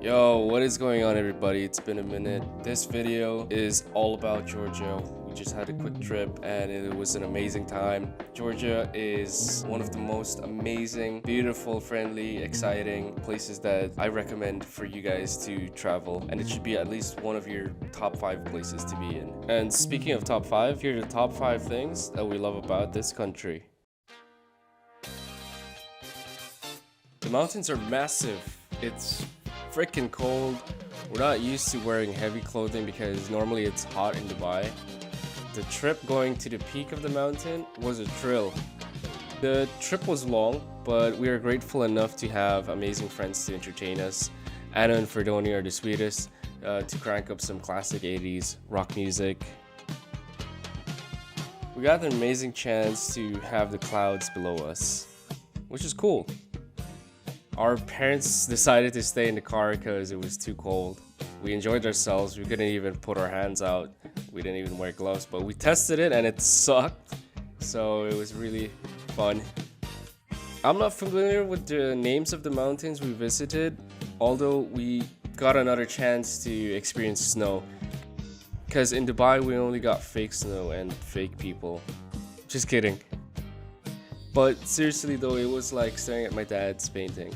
Yo, what is going on, everybody? It's been a minute. This video is all about Georgia. We just had a quick trip and it was an amazing time. Georgia is one of the most amazing, beautiful, friendly, exciting places that I recommend for you guys to travel, and it should be at least one of your top 5 places to be in. And speaking of top 5, here are the top 5 things that we love about this country. The mountains are massive. It's freaking cold. We're not used to wearing heavy clothing because normally it's hot in Dubai. The trip going to the peak of the mountain was a thrill. The trip was long, but we are grateful enough to have amazing friends to entertain us. Anna and Ferdoni are the sweetest to crank up some classic 80s rock music. We got an amazing chance to have the clouds below us, which is cool. Our parents decided to stay in the car because it was too cold. We enjoyed ourselves. We couldn't even put our hands out. We didn't even wear gloves, but we tested it and it sucked. So it was really fun. I'm not familiar with the names of the mountains we visited, although we got another chance to experience snow. Because in Dubai, we only got fake snow and fake people. Just kidding. But seriously though, it was like staring at my dad's painting.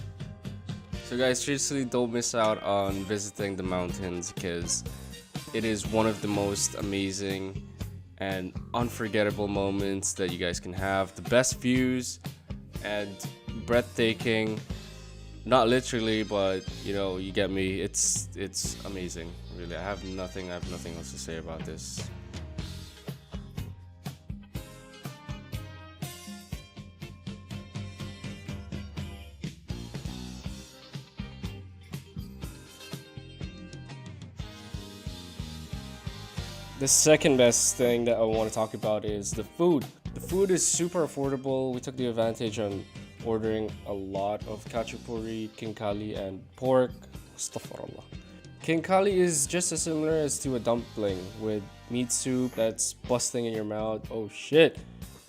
So guys, seriously don't miss out on visiting the mountains because it is one of the most amazing and unforgettable moments that you guys can have. The best views and breathtaking. Not literally, but you know, you get me. It's amazing. Really, I have nothing else to say about this. The second best thing that I want to talk about is the food. The food is super affordable. We took the advantage on ordering a lot of khachapuri, kinkali, and pork. Astaghfirullah. Kinkali is just as similar as to a dumpling with meat soup that's busting in your mouth. Oh shit.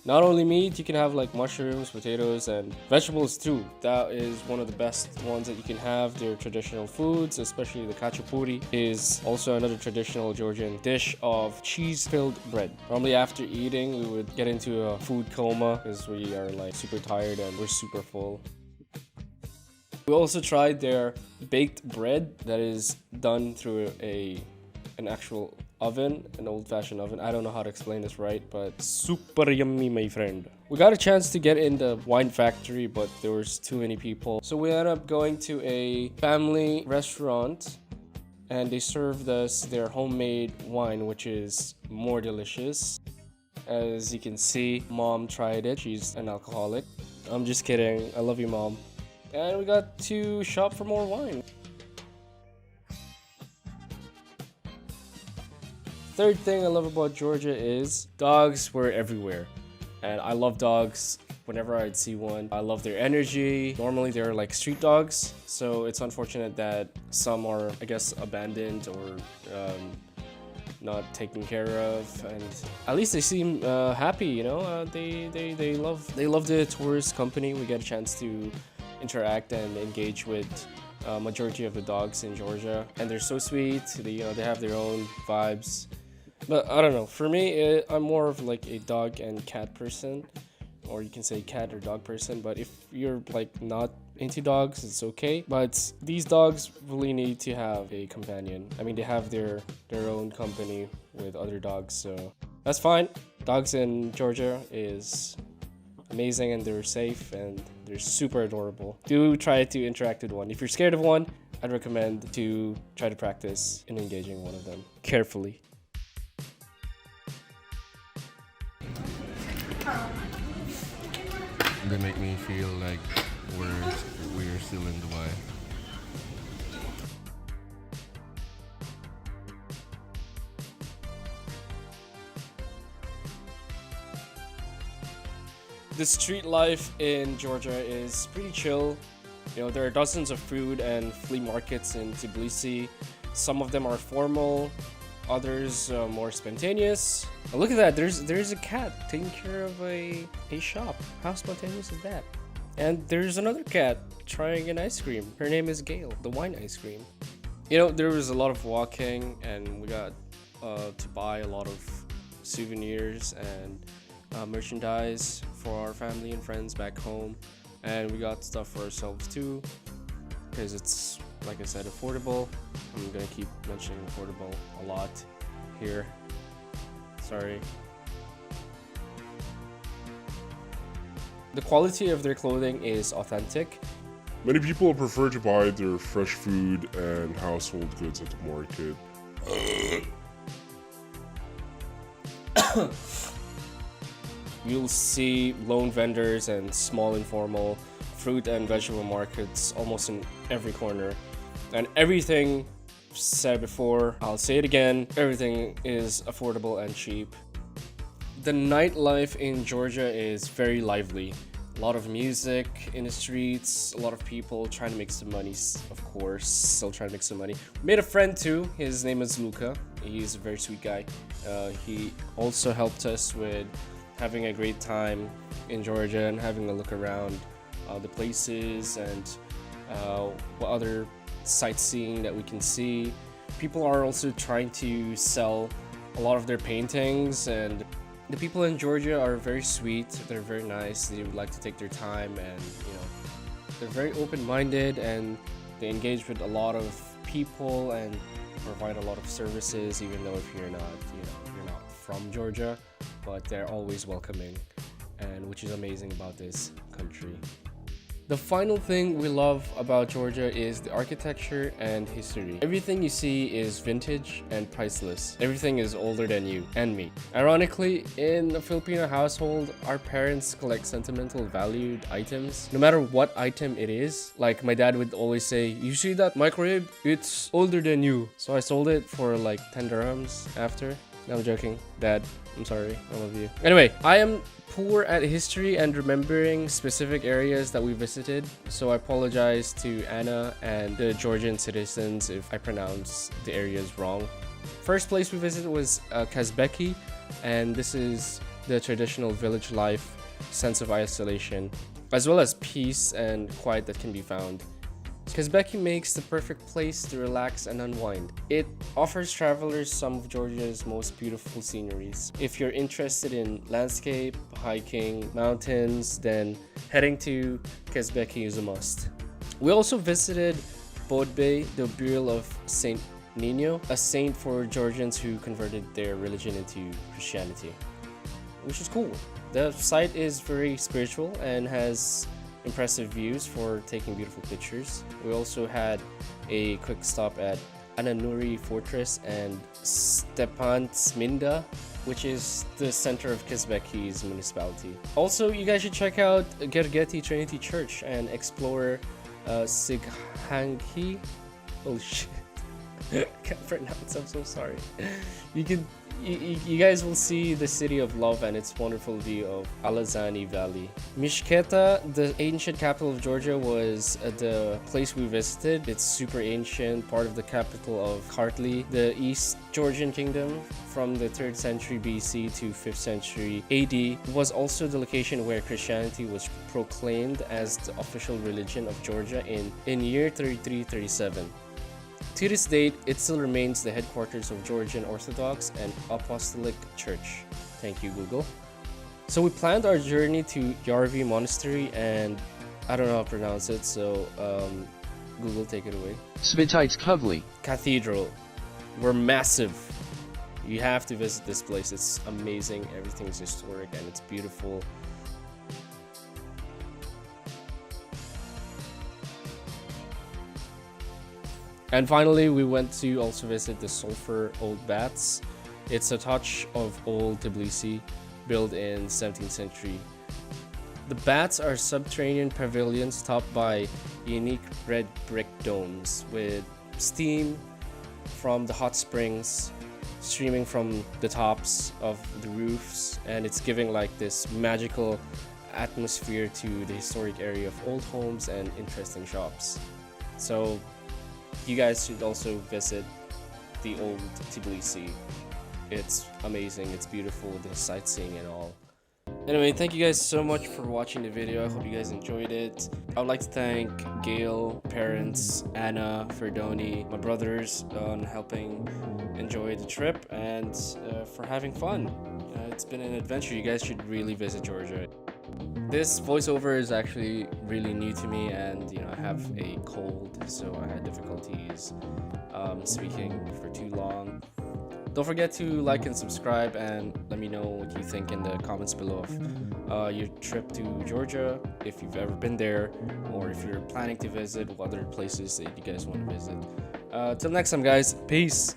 Not only meat, you can have like mushrooms, potatoes, and vegetables too. That is one of the best ones that you can have. They're traditional foods, especially the khachapuri is also another traditional Georgian dish of cheese-filled bread. Normally after eating, we would get into a food coma because we are like super tired and we're super full. We also tried their baked bread that is done through an actual oven, an old-fashioned oven. I don't know how to explain this right, but super yummy, my friend. We got a chance to get in the wine factory, but there was too many people. So we ended up going to a family restaurant and they served us their homemade wine, which is more delicious. As you can see, mom tried it. She's an alcoholic. I'm just kidding. I love you, mom. And we got to shop for more wine. Third thing I love about Georgia is dogs were everywhere, and I love dogs. Whenever I'd see one, I love their energy. Normally they're like street dogs, so it's unfortunate that some are, I guess, abandoned or not taken care of, and at least they seem happy, you know. They love the tourist company. We get a chance to interact and engage with majority of the dogs in Georgia, and they're so sweet. They have their own vibes. But I don't know, for me, I'm more of like a dog and cat person, or you can say cat or dog person. But if you're like not into dogs, it's okay. But these dogs really need to have a companion. I mean, they have their own company with other dogs, so that's fine. Dogs in Georgia is amazing and they're safe and they're super adorable. Do try to interact with one. If you're scared of one, I'd recommend to try to practice in engaging one of them carefully. They make me feel like we're still in Dubai. The street life in Georgia is pretty chill. You know, there are dozens of food and flea markets in Tbilisi. Some of them are formal, others more spontaneous. Oh, look at that, there's a cat taking care of a shop. How spontaneous is that? And there's another cat trying an ice cream. Her name is Gail, the wine ice cream. You know, there was a lot of walking, and we got to buy a lot of souvenirs and merchandise for our family and friends back home. And we got stuff for ourselves too, because it's, like I said, affordable. I'm gonna keep mentioning affordable a lot here. Sorry. The quality of their clothing is authentic. Many people prefer to buy their fresh food and household goods at the market. You'll see lone vendors and small informal fruit and vegetable markets almost in every corner. And everything said before, I'll say it again, everything is affordable and cheap. The nightlife in Georgia is very lively. A lot of music in the streets, a lot of people trying to make some money, of course, still trying to make some money. Made a friend too, his name is Luca. He's a very sweet guy. He also helped us with having a great time in Georgia and having a look around the places and what other sightseeing that we can see. People are also trying to sell a lot of their paintings, and the people in Georgia are very sweet. They're very nice. They would like to take their time, and they're very open-minded, and they engage with a lot of people and provide a lot of services, even though if you're not from Georgia, but they're always welcoming, and which is amazing about this country. The final thing we love about Georgia is the architecture and history. Everything you see is vintage and priceless. Everything is older than you and me. Ironically, in a Filipino household, our parents collect sentimental valued items. No matter what item it is, like my dad would always say, "You see that microwave? It's older than you." So I sold it for like 10 dirhams after. No, I'm joking. Dad, I'm sorry. I love you. Anyway, I am poor at history and remembering specific areas that we visited, so I apologize to Anna and the Georgian citizens if I pronounce the areas wrong. First place we visited was Kazbegi, and this is the traditional village life, sense of isolation, as well as peace and quiet that can be found. Kazbegi makes the perfect place to relax and unwind. It offers travelers some of Georgia's most beautiful sceneries. If you're interested in landscape, hiking, mountains, then heading to Kazbegi is a must. We also visited Bodbe, the burial of Saint Nino, a saint for Georgians who converted their religion into Christianity, which is cool. The site is very spiritual and has impressive views for taking beautiful pictures. We also had a quick stop at Ananuri Fortress and Stepantsminda, which is the center of Kazbegi's municipality. Also, you guys should check out Gergeti Trinity Church and explore Sighanghi. Oh shit. I can't pronounce, I'm so sorry. You guys will see the city of love and its wonderful view of Alazani Valley. Mishketa, the ancient capital of Georgia, was the place we visited. It's super ancient, part of the capital of Kartli, the East Georgian kingdom from the 3rd century BC to 5th century AD. It was also the location where Christianity was proclaimed as the official religion of Georgia in year 3337. To this date, it still remains the headquarters of Georgian Orthodox and Apostolic Church. Thank you, Google. So we planned our journey to Jvari monastery, and I don't know how to pronounce it, so Google, take it away. Svetitskhoveli Cathedral. We're massive. You have to visit this place. It's amazing. Everything is historic and it's beautiful. And finally, we went to also visit the Sulfur old baths. It's a touch of old Tbilisi, built in 17th century. The baths are subterranean pavilions topped by unique red brick domes with steam from the hot springs streaming from the tops of the roofs, and it's giving like this magical atmosphere to the historic area of old homes and interesting shops. So you guys should also visit the old Tbilisi. It's amazing, it's beautiful, the sightseeing and all. Anyway, thank you guys so much for watching the video. I hope you guys enjoyed it. I would like to thank Gail, parents, Anna, Ferdoni, my brothers on helping enjoy the trip and for having fun. It's been an adventure. You guys should really visit Georgia. This voiceover is actually really new to me, and I have a cold, so I had difficulties speaking for too long. Don't forget to like and subscribe, and let me know what you think in the comments below of your trip to Georgia, if you've ever been there, or if you're planning to visit, what other places that you guys want to visit. Till next time, guys. Peace.